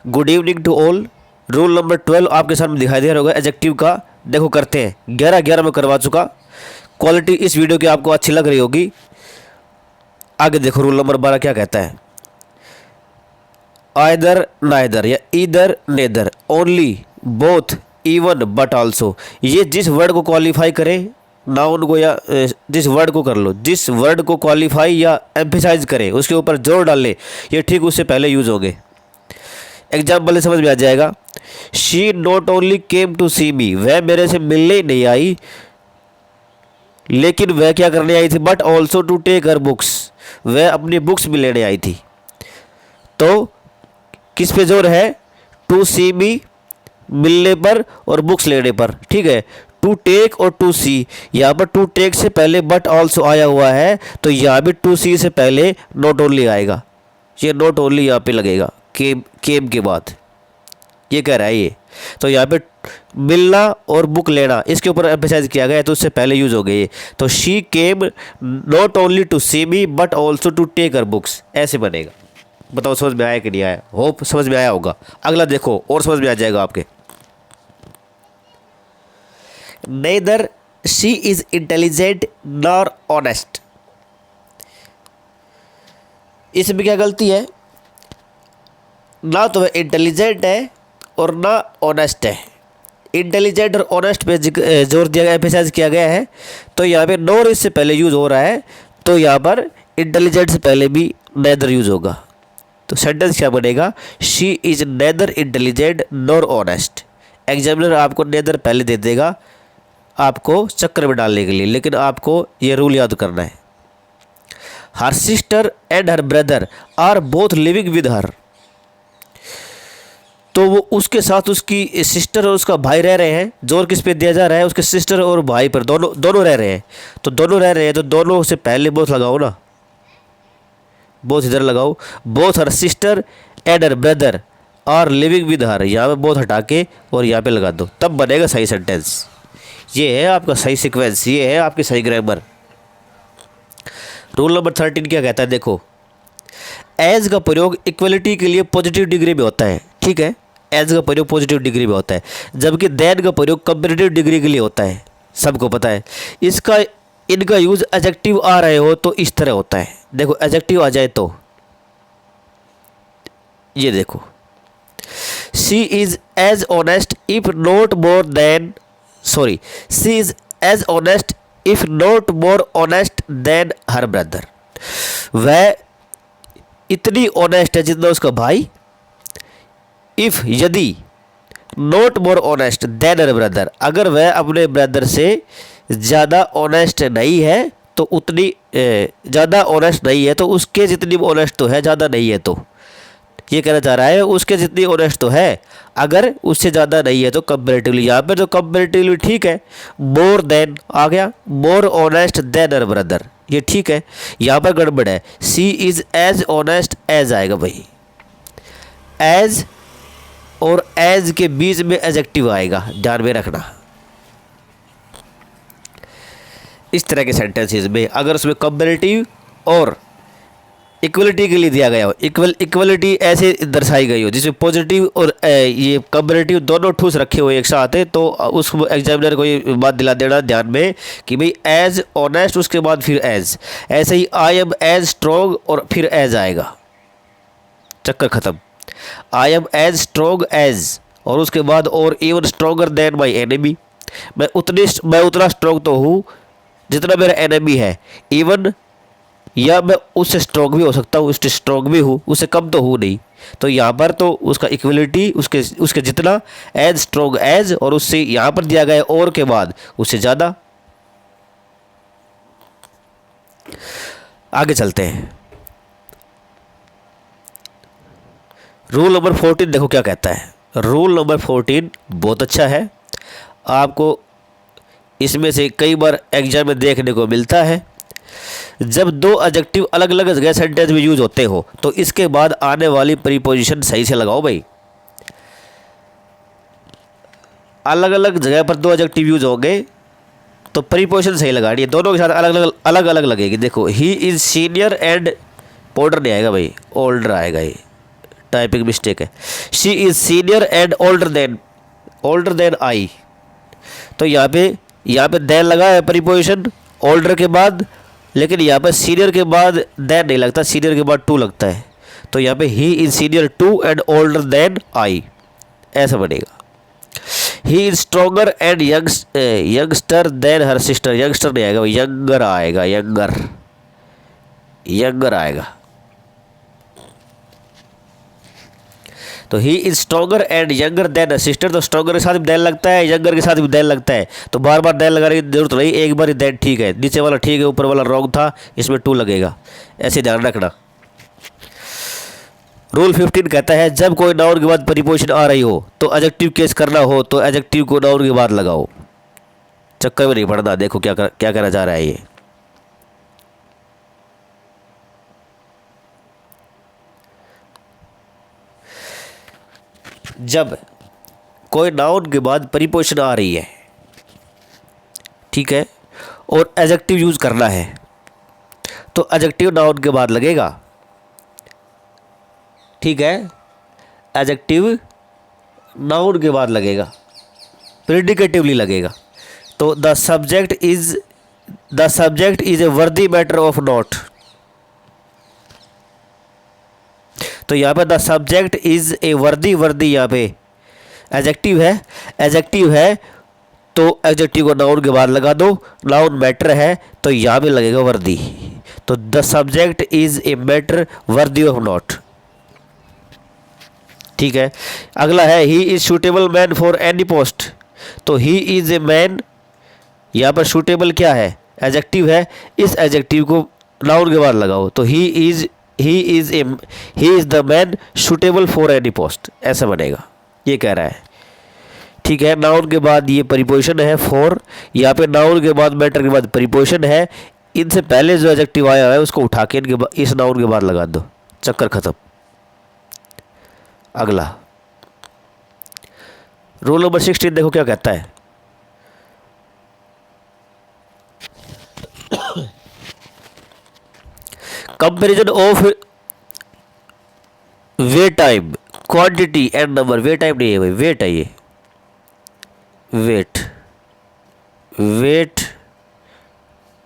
Good evening to all. Rule number 12 आपके सामने दिखाई दे रहा होगा एडजेक्टिव का। देखो करते हैं, 11 में करवा चुका। क्वालिटी इस वीडियो की आपको अच्छी लग रही होगी। आगे देखो रूल नंबर 12 क्या कहता है। आइदर नाइदर या either neither, only, both, even, but also. ये जिस वर्ड को क्वालिफाई करे, नाउन को या जिस वर्ड को कर लो, जिस वर्ड को क्वालिफाई या एम्फेसाइज करे, उसके ऊपर जोर डाल ले, ये ठीक उससे पहले यूज होंगे। एग्जाम्पल समझ में आ जाएगा। She not only came to see me, वह मेरे से मिलने ही नहीं आई, लेकिन वह क्या करने आई थी, but also to take her books, वह अपनी बुक्स भी लेने आई थी। तो किस पे जोर है, टू सी मी मिलने पर और बुक्स लेने पर, ठीक है। टू टेक और टू सी, यहाँ पर टू टेक से पहले बट ऑल्सो आया हुआ है, तो यहाँ भी टू सी से पहले नॉट ओनली आएगा। ये नॉट ओनली यहाँ पे लगेगा केम के बाद, ये कह रहा है ये। तो यहाँ पे मिलना और बुक लेना इसके ऊपर एम्फेसाइज किया गया है, तो उससे पहले यूज हो गए ये। तो she came not only to see me but also to take her books, ऐसे बनेगा। बताओ समझ में आया कि नहीं आया? होप समझ में आया होगा। अगला देखो और समझ में आ जाएगा आपके। Neither she is intelligent nor honest, इसमें क्या गलती है? ना तो वह इंटेलिजेंट है और ना ऑनेस्ट है। इंटेलिजेंट और ऑनेस्ट पे जोर दिया गया, एम्फेसाइज किया गया है। तो यहाँ पे नॉर इससे पहले यूज हो रहा है, तो यहाँ पर इंटेलिजेंट से पहले भी नेदर यूज होगा। तो सेंटेंस क्या बनेगा, she is nether intelligent nor honest. Examiner आपको नेदर पहले दे देगा आपको चक्कर में डालने के लिए, लेकिन आपको ये रूल याद करना है। Her sister and her brother are both living with her, तो वो उसके साथ उसकी सिस्टर और उसका भाई रह रहे हैं। जोर किस पे दिया जा रहा है, उसके सिस्टर और भाई पर, दोनों रह रहे हैं। तो दोनों रह रहे हैं, तो दोनों से पहले बोथ लगाओ ना, बोथ इधर लगाओ। Both her sister and her brother are living with her, यहाँ पे बोथ हटा के और यहाँ पे लगा दो, तब बनेगा सही सेंटेंस। ये है आपका सही सीक्वेंस, ये है आपकी सही ग्रामर। रूल नंबर 13 क्या कहता है, देखो। एज का प्रयोग इक्वलिटी के लिए पॉजिटिव डिग्री में होता है, ठीक है। एज का प्रयोग पॉजिटिव डिग्री में होता है, जबकि देन का प्रयोग कंपैरेटिव डिग्री के लिए होता है, सबको पता है। इनका यूज एडजेक्टिव आ रहे हो तो इस तरह होता है। देखो एडजेक्टिव आ जाए तो ये देखो, she is as honest if not more than, sorry, she is as honest if not more honest than her brother, वह इतनी ऑनेस्ट है जितना उसका भाई। इफ यदि, not more honest than her brother, अगर वह अपने ब्रदर से ज़्यादा ऑनेस्ट नहीं है तो उतनी ज़्यादा ऑनेस्ट नहीं है तो उसके जितनी ऑनेस्ट तो है, ज़्यादा नहीं है। तो ये कहना चाह रहा है उसके जितनी ऑनेस्ट तो है, अगर उससे ज़्यादा नहीं है तो कंपैरेटिवली। यहाँ पर तो कंपैरेटिवली ठीक है, मोर देन आ गया, more honest than her brother, ये ठीक है। यहाँ पर गड़बड़ है, she is as honest as आएगा भाई। एज और एज के बीच में एडजेक्टिव आएगा, ध्यान में रखना। इस तरह के सेंटेंसेस में अगर उसमें कंपैरेटिव और इक्वलिटी के लिए दिया गया हो, इक्वलिटी ऐसे दर्शाई गई हो जिसमें पॉजिटिव और ये कंपैरेटिव दोनों ठूस रखे हुए एक साथ है, तो उस एग्जामिनर को ये बात दिला देना ध्यान में कि भाई एज ऑनेस्ट, उसके बाद फिर एज। ऐसे ही आई एम एज स्ट्रॉन्ग और फिर एज आएगा, चक्कर ख़त्म। I am as strong as और उसके बाद और even stronger than my enemy, मैं उतना स्ट्रॉन्ग तो हूँ जितना मेरा एनिमी है। इवन, या मैं उससे स्ट्रॉन्ग भी हो सकता हूँ, उससे स्ट्रॉन्ग भी हूँ, उससे कम तो हूँ नहीं। तो यहाँ पर तो उसका इक्वलिटी उसके जितना, एज स्ट्रॉन्ग एज, और उससे यहाँ पर दिया गया और के बाद उससे ज़्यादा। आगे चलते हैं। रूल नंबर 14 देखो क्या कहता है। रूल नंबर 14 बहुत अच्छा है, आपको इसमें से कई बार एग्जाम में देखने को मिलता है। जब दो एडजेक्टिव अलग अलग जगह सेंटेंस में यूज होते हो तो इसके बाद आने वाली प्रीपोजिशन सही से लगाओ भाई। अलग अलग जगह पर दो एडजेक्टिव यूज होंगे तो प्रीपोजिशन सही लगानी है, दोनों के साथ अलग अलग लगेगी। देखो, he is senior and older नहीं आएगा भाई, ओल्डर आएगा ये, टाइपिंग मिस्टेक है। She is senior and older than I. तो यहाँ पे देन लगा है प्रीपोजिशन ओल्डर के बाद, लेकिन यहाँ पे सीनियर के बाद देन नहीं लगता, सीनियर के बाद टू लगता है। तो यहाँ पे he is senior to and older than I, ऐसा बनेगा। He is stronger and youngster than her sister. Youngster नहीं आएगा, यंगर आएगा, यंगर आएगा। तो he is stronger and younger than sister. तो स्ट्रोंगर के साथ भी देन लगता है, यंगर के साथ भी देन लगता है। तो बार बार देन लगाने की जरूरत नहीं, एक बार ही देन ठीक है। नीचे वाला ठीक है, ऊपर वाला रॉन्ग था, इसमें टू लगेगा, ऐसे ध्यान रखना। रूल 15 कहता है जब कोई नाउन के बाद प्रीपोजिशन आ रही हो तो एडजेक्टिव केस करना हो तो एडजेक्टिव को नाउन के बाद लगाओ। चक्कर में नहीं पड़ना। देखो क्या कहना चाह रहा है ये। जब कोई नाउन के बाद प्रीपोजिशन आ रही है, ठीक है, और एडजेक्टिव यूज करना है तो एडजेक्टिव नाउन के बाद लगेगा, ठीक है। एडजेक्टिव नाउन के बाद लगेगा, प्रेडिकेटिवली लगेगा। तो द सब्जेक्ट इज ए वर्दी मैटर ऑफ नोट। तो यहाँ पे द सब्जेक्ट इज ए वर्दी यहाँ पे एडजेक्टिव है तो एडजेक्टिव को नाउन के बाद लगा दो। नाउन मैटर है तो यहाँ पे लगेगा वर्दी। तो the subject is a matter worthy of note, ठीक है। अगला है he is suitable man for any post. तो ही इज ए मैन, यहाँ पर सूटेबल क्या है, एडजेक्टिव है, इस एडजेक्टिव को नाउन के बाद लगाओ। तो he is the man suitable for any post, ऐसा बनेगा, ये कह रहा है, ठीक है। नाउन के बाद ये प्रीपोजिशन है फॉर, यहाँ पे नाउन के बाद मैटर के बाद प्रीपोजिशन है। इनसे पहले जो एडजेक्टिव आया है उसको उठा के इस नाउन के बाद लगा दो, चक्कर खत्म। अगला रूल नंबर 16 देखो क्या कहता है। Comparison of weight time quantity and number. Weight time नहीं है भाई, वेट है ये, weight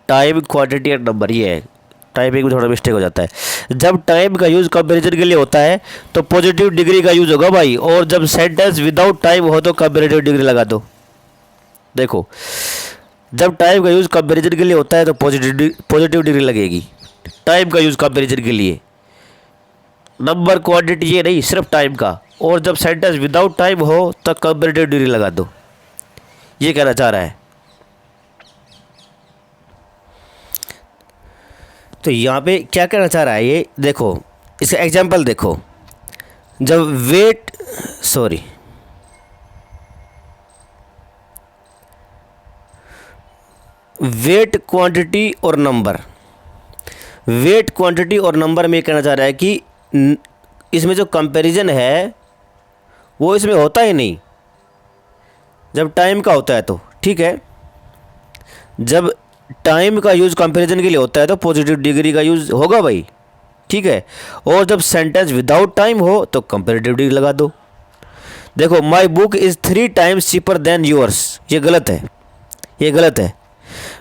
time quantity and number, ये है। टाइपिंग में थोड़ा मिस्टेक हो जाता है। जब टाइम का यूज़ कंपैरिजन के लिए होता है तो पॉजिटिव डिग्री का यूज़ होगा भाई, और जब सेंटेंस विदाउट टाइम हो तो कंपैरेटिव डिग्री लगा दो। देखो जब टाइम का यूज़ कंपैरिजन के लिए होता है तो पॉजिटिव डिग्री लगेगी, टाइम का यूज़ कंपैरिजन के लिए। नंबर क्वांटिटी ये नहीं, सिर्फ टाइम का। और जब सेंटेंस विदाउट टाइम हो तो कंपैरेटिव डिग्री लगा दो, ये कहना चाह रहा है। तो यहाँ पे क्या कहना चाह रहा है ये देखो, इसका एग्जाम्पल देखो। जब वेट क्वांटिटी और नंबर, वेट क्वांटिटी और नंबर में कहना चाह रहा है कि इसमें जो कंपैरिजन है वो इसमें होता ही नहीं जब टाइम का होता है तो, ठीक है। जब टाइम का यूज़ कंपैरिजन के लिए होता है तो पॉजिटिव डिग्री का यूज़ होगा भाई, ठीक है। और जब सेंटेंस विदाउट टाइम हो तो कंपैरेटिव डिग्री लगा दो। देखो my book is 3 times cheaper than yours, ये गलत है, ये गलत है।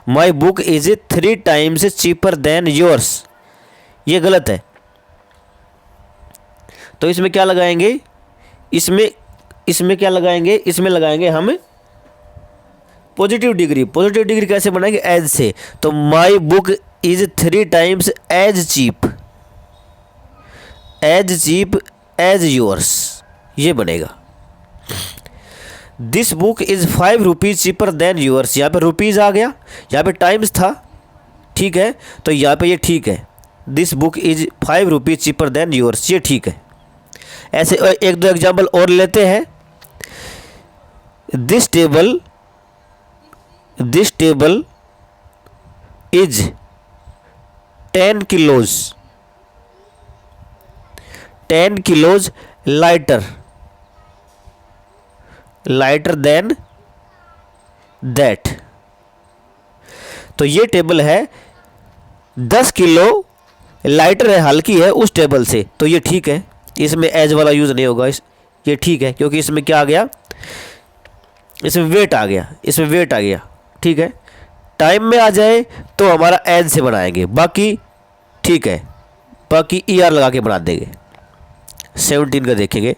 My book is 3 times cheaper than yours, ये गलत है। तो इसमें क्या लगाएंगे, इसमें क्या लगाएंगे, इसमें लगाएंगे हम पॉजिटिव डिग्री। पॉजिटिव डिग्री कैसे बनाएंगे, एज से। तो my book is 3 times as cheap as yours, ये बनेगा। This book is 5 rupees cheaper than yours, यहाँ पे रुपीज़ आ गया, यहाँ पे टाइम्स था, ठीक है। तो यहाँ पे ये ठीक है, this book is 5 rupees cheaper than yours, ये ठीक है। ऐसे एक दो एग्जाम्पल और लेते हैं। This table is 10 kilos lighter than that. तो ये टेबल है 10 किलो लाइटर है, हल्की है उस टेबल से, तो ये ठीक है। इसमें एज वाला यूज़ नहीं होगा। ये ठीक है, क्योंकि इसमें क्या आ गया, इसमें वेट आ गया, इसमें वेट आ गया। ठीक है, टाइम में आ जाए तो हमारा एज से बनाएंगे, बाकी ठीक है, बाकी ER लगा के बना देंगे। 17 का देखेंगे।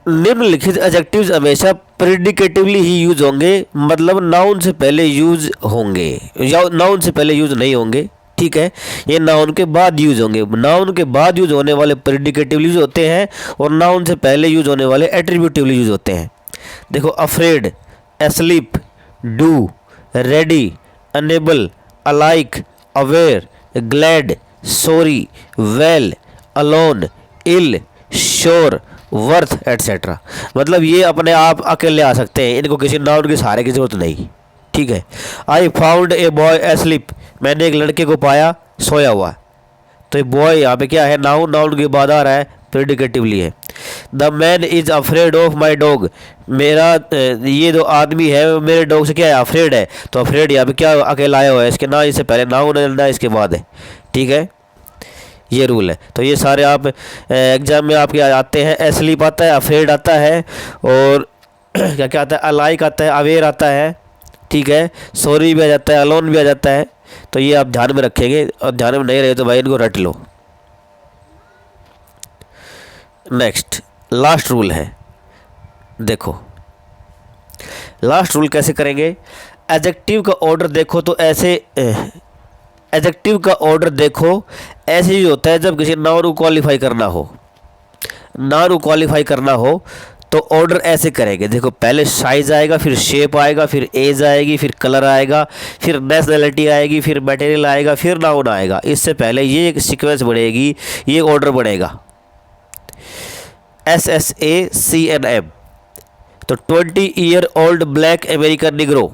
निम्नलिखित एडजेक्टिव्स हमेशा प्रेडिकेटिवली ही यूज होंगे, मतलब नाउन से पहले यूज होंगे या नाउन से पहले यूज नहीं होंगे। ठीक है, ये नाउन के बाद यूज होंगे। नाउन के बाद यूज होने वाले प्रेडिकेटिवली यूज होते हैं और नाउन से पहले यूज होने वाले एट्रीब्यूटिवली यूज होते हैं। देखो, afraid, asleep, due, ready, unable, alike, aware, glad, sorry, well, alone, ill, sure, worth etcetera. मतलब ये अपने आप अकेले आ सकते हैं, इनको किसी नाउन के सहारे की जरूरत नहीं। ठीक है, I found a boy asleep, मैंने एक लड़के को पाया सोया हुआ। तो ये बॉय यहाँ पे क्या है, नाउन, नाउन के बाद आ रहा है, प्रेडिकेटिवली है। The man is afraid of my dog, मेरा ये जो आदमी है मेरे डॉग से क्या है, अफ्रेड है। तो अफ्रेड यहाँ पे क्या अकेला आया हुआ है, इसके ना इससे पहले नाउन है ना इसके बाद है। ठीक है, ये रूल है। तो ये सारे आप एग्जाम में आपके आते हैं। एस्लीप आता है, अफ्रेड आता है, और क्या क्या आता है, अलाइक आता है, अवेयर आता है। ठीक है, सॉरी भी आ जाता है, अलोन भी आ जाता है। तो ये आप ध्यान में रखेंगे, और ध्यान में नहीं रहे तो भाई इनको रट लो। नेक्स्ट लास्ट रूल है, देखो लास्ट रूल कैसे करेंगे। एडजेक्टिव का ऑर्डर देखो तो ऐसे, एडजेक्टिव का ऑर्डर देखो ऐसे ही होता है जब किसी नाउन को क्वालिफाई करना हो। नाउन को क्वालिफाई करना हो तो ऑर्डर ऐसे करेंगे। देखो, पहले साइज आएगा, फिर शेप आएगा, फिर एज आएगी, फिर कलर आएगा, फिर नेशनैलिटी आएगी, फिर मटेरियल आएगा, फिर नाउन आएगा। इससे पहले ये एक सीक्वेंस बनेगी, ये ऑर्डर बनेगा। SSACNM, तो 20 year old black American Negro,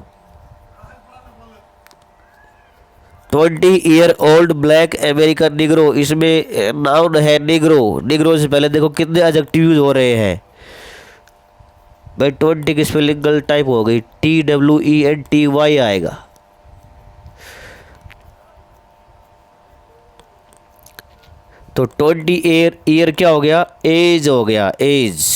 20 year old black American Negro, इसमें नाउन है निग्रो। निग्रो से पहले देखो कितने एडजेक्टिव यूज हो रहे हैं भाई। 20 की स्पेलिंग गलत टाइप हो गई, TWENTY आएगा। तो 20 ईयर क्या हो गया, एज हो गया, एज।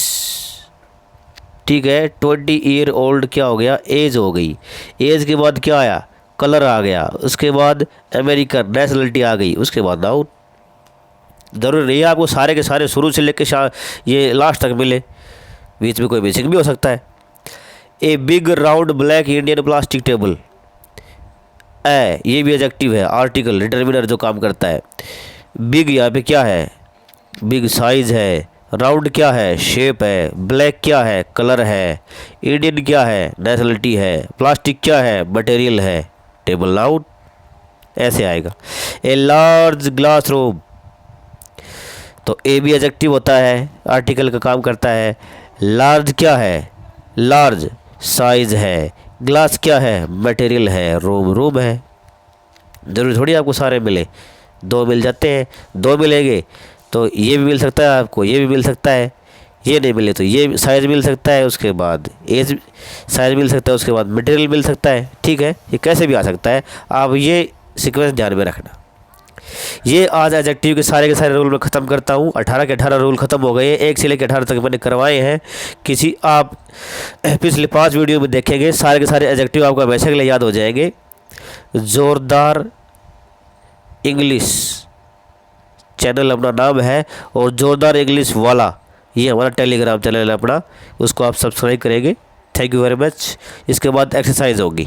ठीक है, 20 ईयर ओल्ड क्या हो गया, एज हो गई। एज के बाद क्या आया, कलर आ गया। उसके बाद अमेरिकन, नेशनलिटी आ गई। उसके बाद नाउन। जरूरी नहीं है आपको सारे के सारे शुरू से लेके ये लास्ट तक मिले, बीच में कोई बेसिक भी हो सकता है। A big round black Indian plastic table, ये भी एडजेक्टिव है, आर्टिकल डिटर्मिनर जो काम करता है। बिग यहाँ पे क्या है, बिग साइज है। राउंड क्या है, शेप है। ब्लैक क्या है, कलर है। इंडियन क्या है, नेशनलिटी है। प्लास्टिक क्या है, मटेरियल है। टेबल नाउन ऐसे आएगा। ए लार्ज ग्लास रूम, तो ए भी एडजेक्टिव होता है, आर्टिकल का काम करता है। लार्ज क्या है, लार्ज साइज है। ग्लास क्या है, मटेरियल है। रूम रूम है। जरूरी थोड़ी आपको सारे मिले, दो मिल जाते हैं। दो मिलेंगे तो ये भी मिल सकता है आपको, ये भी मिल सकता है। ये नहीं मिले तो ये साइज मिल सकता है, उसके बाद एज साइज मिल सकता है, उसके बाद मटेरियल मिल सकता है। ठीक है, ये कैसे भी आ सकता है, आप ये सीक्वेंस ध्यान में रखना। ये आज एडजेक्टिव के सारे रूल में ख़त्म करता हूँ। 18 के 18 रूल ख़त्म हो गए हैं, 1 से लेकर 18 तक मैंने करवाए हैं। किसी आप पिछले 5 वीडियो में देखेंगे, सारे के सारे एडजेक्टिव आपको हमेशा के लिए याद हो जाएंगे। जोरदार इंग्लिश चैनल अपना नाम है, और जोरदार इंग्लिश वाला ये हमारा टेलीग्राम चैनल है अपना, उसको आप सब्सक्राइब करेंगे। Thank you very much. इसके बाद एक्सरसाइज होगी।